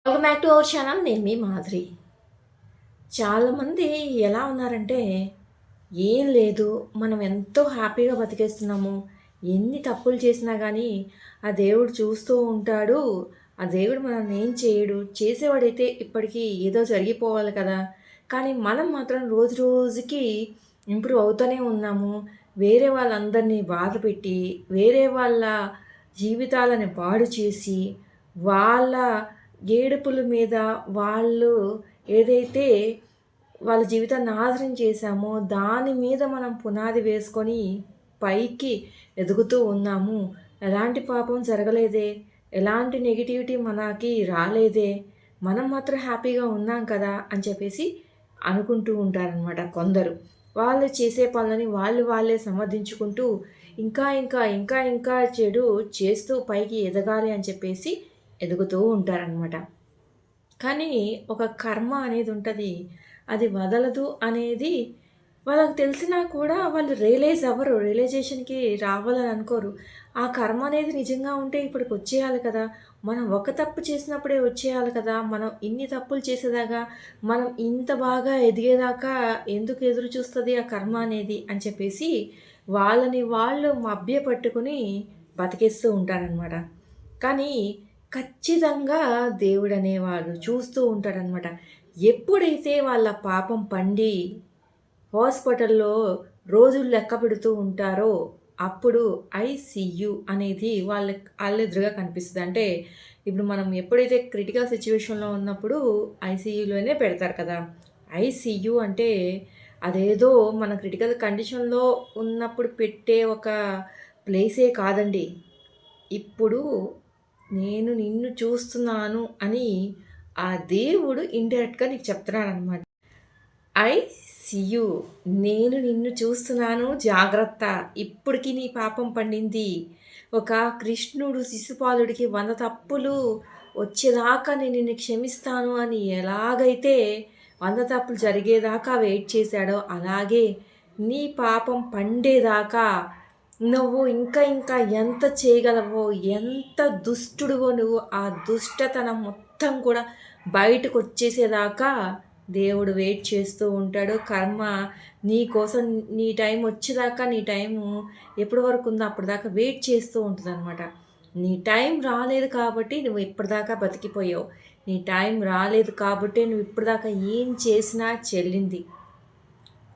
Welcome back to our channel. నేను మీ మాధురి. చాలామంది ఎలా ఉన్నారంటే, ఏం లేదు మనం ఎంతో హ్యాపీగా బతికేస్తున్నాము. ఎన్ని తప్పులు చేసినా కానీ ఆ దేవుడు చూస్తూ ఉంటాడు. ఆ దేవుడు మనల్ని ఏం చేయడు. చేసేవాడైతే ఇప్పటికీ ఏదో జరిగిపోవాలి కదా! కానీ మనం మాత్రం రోజు రోజుకి ఇంప్రూవ్ అవుతూనే ఉన్నాము. వేరే వాళ్ళందరినీ బాధపెట్టి, వేరే వాళ్ళ జీవితాలను పాడు చేసి, వాళ్ళ ఏడుపుల మీద వాళ్ళు ఏదైతే వాళ్ళ జీవితాన్ని నాశనం చేశామో దాని మీద మనం పునాది వేసుకొని పైకి ఎదుగుతూ ఉన్నాము. ఎలాంటి పాపం జరగలేదే, ఎలాంటి నెగిటివిటీ మనకి రాలేదే, మనం మాత్రం హ్యాపీగా ఉన్నాం కదా అని చెప్పేసి అనుకుంటూ ఉంటారనమాట కొందరు. వాళ్ళు చేసే పనులని వాళ్ళే సమర్థించుకుంటూ ఇంకా ఇంకా ఇంకా ఇంకా చెడు చేస్తూ పైకి ఎదగాలి అని చెప్పేసి ఎదుగుతూ ఉంటారనమాట. కానీ ఒక కర్మ అనేది ఉంటుంది. అది వదలదు అనేది వాళ్ళకి తెలిసినా కూడా వాళ్ళు రియలైజ్ అవ్వరు. రియలైజేషన్‌కి రావాలని అనుకోరు. ఆ కర్మ అనేది నిజంగా ఉంటే ఇప్పటికి వచ్చేయాలి కదా! మనం ఒక తప్పు చేసినప్పుడే వచ్చేయాలి కదా! మనం ఇన్ని తప్పులు చేసేదాకా, మనం ఇంత బాగా ఎదిగేదాకా ఎందుకు ఎదురు చూస్తది ఆ కర్మ అనేది అని చెప్పేసి వాళ్ళని వాళ్ళు మభ్యపెట్టుకొని బతికేస్తూ ఉంటారనమాట. కానీ ఖచ్చితంగా దేవుడనేవాడు చూస్తూ ఉంటాడనమాట. ఎప్పుడైతే వాళ్ళ పాపం పండి హాస్పిటల్‌లో రోజులు లెక్క పెడుతూ ఉంటారో, అప్పుడు ఐసీయూ అనేది ఆళ్ళెదురుగా కనిపిస్తది. అంటే ఇప్పుడు మనం ఎప్పుడైతే క్రిటికల్ సిట్యుయేషన్‌లో ఉన్నప్పుడు ఐసీయూలోనే పెడతారు కదా! ఐసీయూ అంటే అదేదో మన క్రిటికల్ కండిషన్‌లో ఉన్నప్పుడు పెట్టే ఒక ప్లేసే కాదండి. ఇప్పుడు నేను నిన్ను చూస్తున్నాను అని ఆ దేవుడు ఇండైరెక్ట్‌గా నీకు చెప్తున్నాడనమాట. I see you. నేను నిన్ను చూస్తున్నాను జాగ్రత్త. ఇప్పటికి నీ పాపం పండింది. ఒక కృష్ణుడు శిశుపాలుడికి 100 తప్పులు వచ్చేదాకా నేను నిన్ను క్షమిస్తాను అని ఎలాగైతే 100 తప్పులు జరిగేదాకా వెయిట్ చేశాడో, అలాగే నీ పాపం పండేదాకా నువ్వు ఇంకా ఇంకా ఎంత చేయగలవో, ఎంత దుష్టుడివో నువ్వు, ఆ దుష్టతనం మొత్తం కూడా బయటకొచ్చేసేదాకా దేవుడు వెయిట్ చేస్తూ ఉంటాడు. కర్మ నీ కోసం నీ టైం వచ్చేదాకా నీ టైము ఎప్పటి వరకు ఉందో అప్పటిదాకా వెయిట్ చేస్తూ ఉంటదనమాట. నీ టైం రాలేదు కాబట్టి నువ్వు ఇప్పటిదాకా బతికిపోయావు. నీ టైం రాలేదు కాబట్టే నువ్వు ఇప్పటిదాకా ఏం చేసినా చెల్లింది.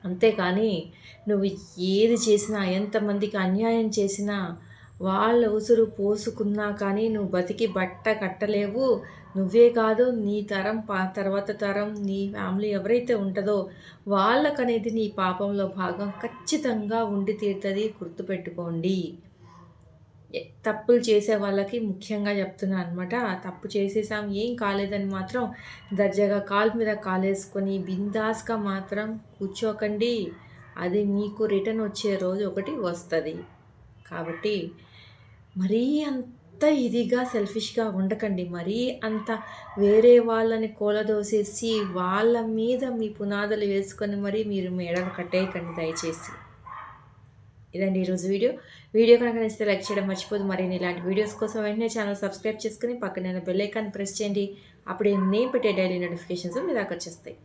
అంతేకానీ నువ్వు ఏది చేసినా, ఎంతమందికి అన్యాయం చేసినా, వాళ్ళ ఉసురు పోసుకున్నా కానీ నువ్వు బతికి బట్ట కట్టలేవు. నువ్వే కాదు నీ తరం తర్వాత తరం నీ ఫ్యామిలీ ఎవరైతే ఉంటదో వాళ్ళకనేది నీ పాపంలో భాగం ఖచ్చితంగా ఉండి తీరుతది. గుర్తుపెట్టుకోండి. తప్పులు చేసే వాళ్ళకి ముఖ్యంగా చెప్తున్నా అనమాట. తప్పు చేసేసాం ఏం కాలేదని మాత్రం దర్జాగా కాలు మీద కాలేసుకొని బిందాస్‌గా మాత్రం కూర్చోకండి. అది మీకు రిటర్న్ వచ్చే రోజు ఒకటి వస్తది. కాబట్టి మరీ అంత ఇదిగా సెల్ఫిష్‌గా ఉండకండి. మరీ అంత వేరే వాళ్ళని కూలదోసేసి వాళ్ళ మీద మీ పునాదులు వేసుకొని మరి మీరు మేడలు కట్టేయకండి దయచేసి. ఇదండి ఈరోజు వీడియో. వీడియో కనుక నచ్చితే లైక్ చేయడం మర్చిపోదు. మరిన్ని ఇలాంటి వీడియోస్ కోసం వెంటనే ఛానల్ సబ్స్క్రైబ్ చేసుకొని పక్కన బెల్ ఐకాన్ ప్రెస్ చేయండి. అప్పుడే నేను పెట్టే డైలీ నోటిఫికేషన్స్ మీ దాకా వచ్చేస్తాయి.